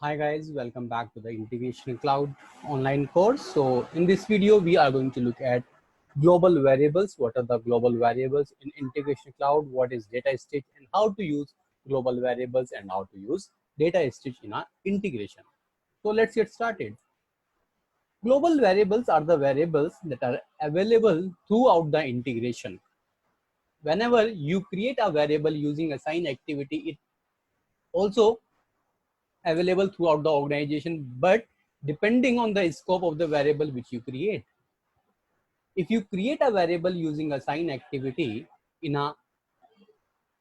Hi guys, welcome back to the Integration Cloud online course. So in this video, we are going to look at global variables. What are the global variables in Integration Cloud? What is data stitch and how to use global variables and how to use data stitch in our integration. So let's get started. Global variables are the variables that are available throughout the integration. Whenever you create a variable using assign activity, it also available throughout the organization, but depending on the scope of the variable which you create. If you create a variable using assign activity in a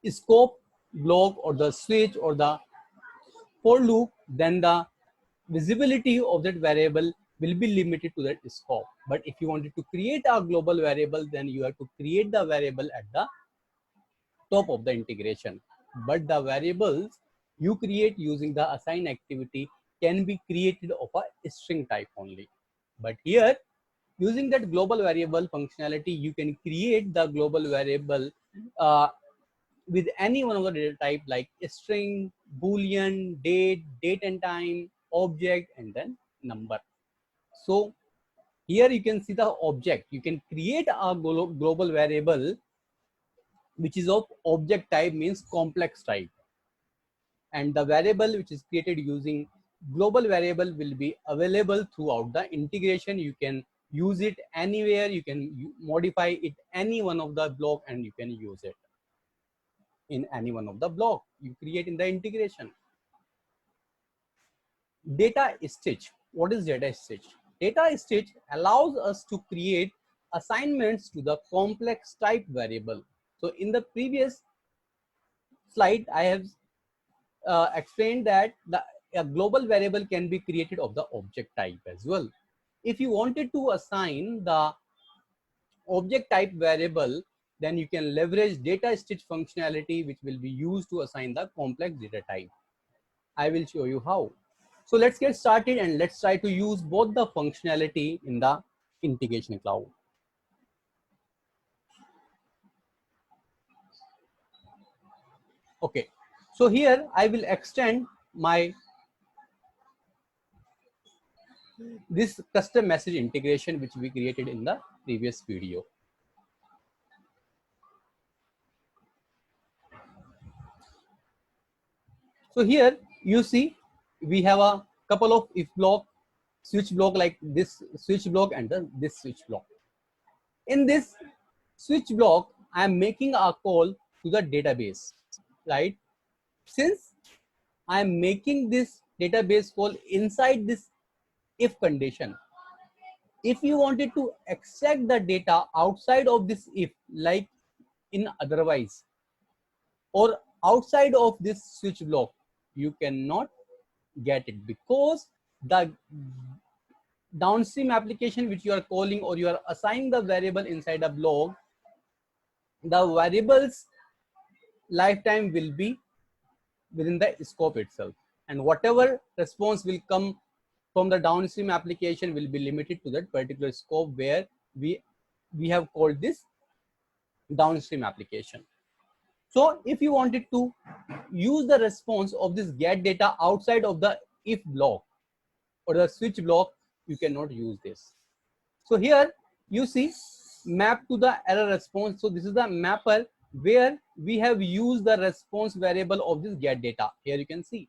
scope block or the switch or the for loop, then the visibility of that variable will be limited to that scope. But if you wanted to create a global variable, then you have to create the variable at the top of the integration. But the variables you create using the assign activity can be created of a string type only. But here, using that global variable functionality, you can create the global variable with any one of the data type like string, boolean, date and time, object, and then number. So here you can see the object. You can create a global variable which is of object type, means complex type, and the variable which is created using global variable will be available throughout the integration. You can use it anywhere, you can modify it any one of the block, and you can use it in any one of the block you create in the integration. Data stitch. What is data stitch? Data stitch allows us to create assignments to the complex type variable. So in the previous slide, I have explained that a global variable can be created of the object type as well. If you wanted to assign the object type variable, then you can leverage data stitch functionality, which will be used to assign the complex data type. I will show you how. So let's get started and let's try to use both the functionality in the integration cloud. Okay, so here I will extend this custom message integration which we created in the previous video. So here you see we have a couple of if block, switch block, like this switch block and this switch block. In this switch block, I am making a call to the database, right? Since I am making this database call inside this if condition, if you wanted to extract the data outside of this if, like in otherwise, or outside of this switch block, you cannot get it, because the downstream application which you are calling, or you are assigning the variable inside a block, the variable's lifetime will be within the scope itself, and whatever response will come from the downstream application will be limited to that particular scope where we have called this downstream application. So if you wanted to use the response of this get data outside of the if block or the switch block, you cannot use this. So here you see map to the error response. So this is the mapper where we have used the response variable of this get data. Here you can see.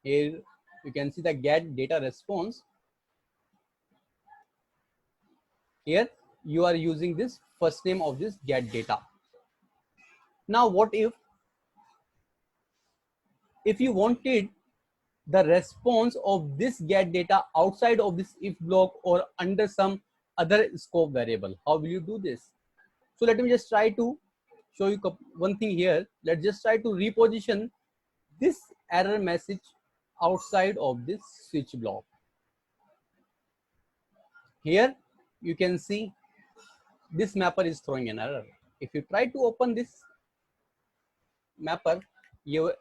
Here you can see the get data response. Here you are using this first name of this get data. Now what if you wanted the response of this get data outside of this if block or under some other scope variable? How will you do this? So let me just try to show you one thing here. Let's just try to reposition this error message outside of this switch block. Here you can see this mapper is throwing an error. If you try to open this mapper, here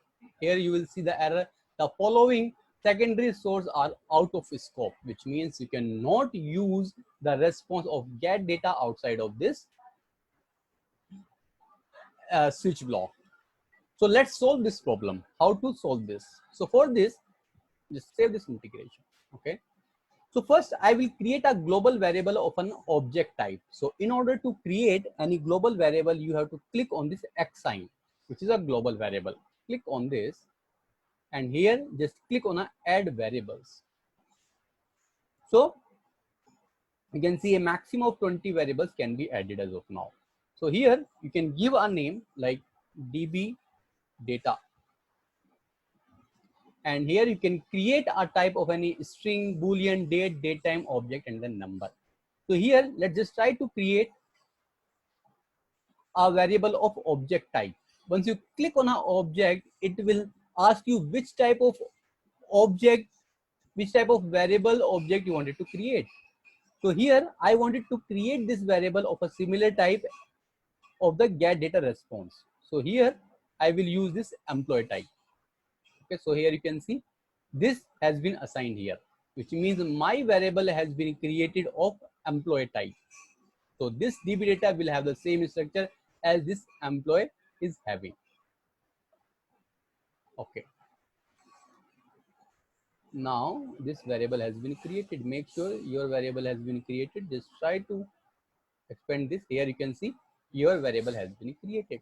you will see the error. The following Secondary source are out of scope, which means you cannot use the response of get data outside of this switch block. So let's solve this problem. How to solve this? So for this, just save this integration. Okay. So first I will create a global variable of an object type. So in order to create any global variable, you have to click on this X sign, which is a global variable. Click on this, and here just click on a add variables. So you can see a maximum of 20 variables can be added as of now. So here you can give a name like db data, and here you can create a type of any string, boolean, date, time, object, and then number. So here let's just try to create a variable of object type. Once you click on an object, it will ask you which type of object, which type of variable object you wanted to create. So here I wanted to create this variable of a similar type of the get data response. So here I will use this employee type. Okay, so here you can see this has been assigned here, which means my variable has been created of employee type. So this DB data will have the same structure as this employee is having. Okay. Now this variable has been created. Make sure your variable has been created. Just try to expand this. Here you can see your variable has been created.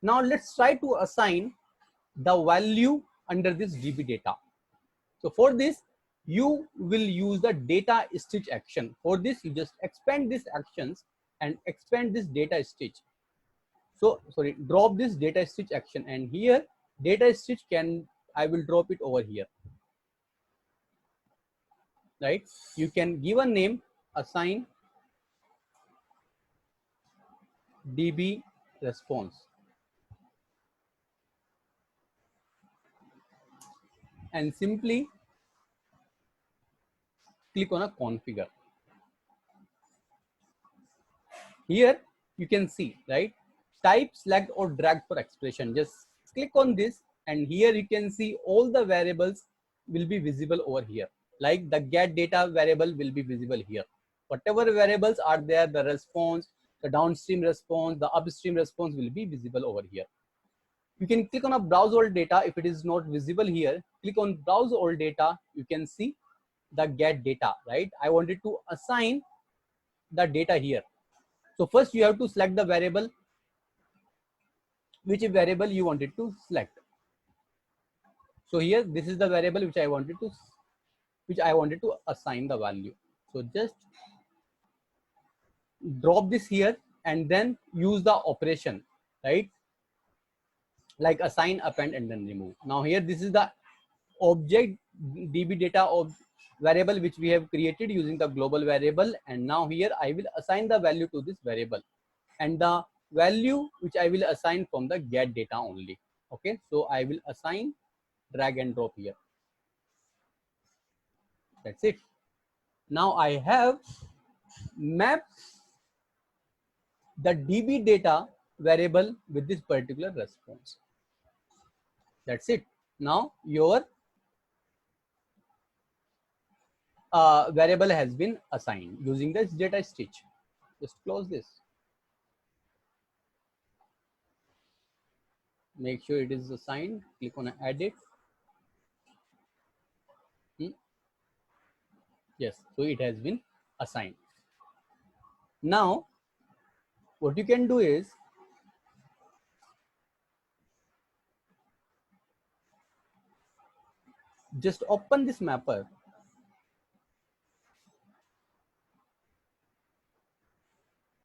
Now let's try to assign the value under this DB data. So for this, you will use the data stitch action. For this, you just expand these actions and expand this data stitch. So sorry, drop this data stitch action, and here data stitch I will drop it over here. Right? You can give a name, assign DB response, and simply click on a configure. Here you can see, right, type, select, or drag for expression. Just click on this, and here you can see all the variables will be visible over here. Like the get data variable will be visible here. Whatever variables are there, the response, the downstream response, the upstream response will be visible over here. You can click on a browse all data. If it is not visible here, click on browse all data. You can see the get data, right? I wanted to assign the data here. So first you have to select the variable, which variable you wanted to select. So here, this is the variable which I wanted to assign the value. So just drop this here and then use the operation, right? Like assign, append, and then remove. Now here, this is the object DB data of variable which we have created using the global variable, and now here I will assign the value to this variable, and the value which I will assign from the get data only. Okay, so I will assign, drag and drop here. That's it. Now I have mapped the DB data variable with this particular response. That's it. Now your variable has been assigned using this data stitch. Just close this. Make sure it is assigned. Click on edit. Yes, so it has been assigned. Now what you can do is just open this mapper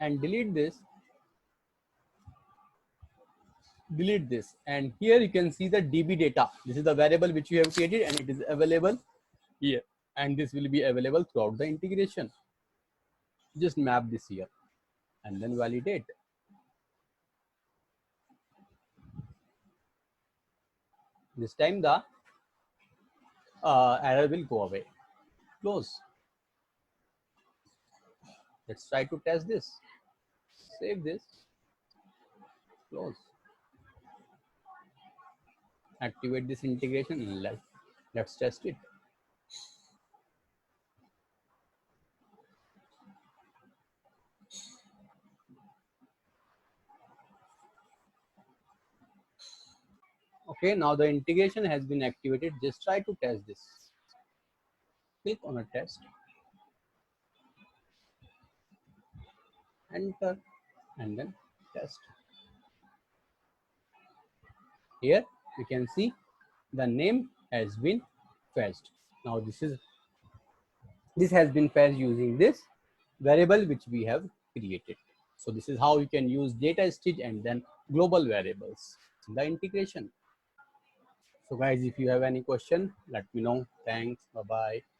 and delete this, and here you can see the DB data. This is the variable which you have created, and it is available here, and this will be available throughout the integration. Just map this here and then validate. This time the error will go away. Close. Let's try to test this. Save this. Close. Activate this integration. Let's test it. Okay, now the integration has been activated. Just try to test this. Click on a test, enter, and then test. Here you can see the name has been fetched. Now this has been fetched using this variable which we have created. So this is how you can use data stitch and then global variables in the integration. So guys, if you have any question, let me know. Thanks. Bye bye.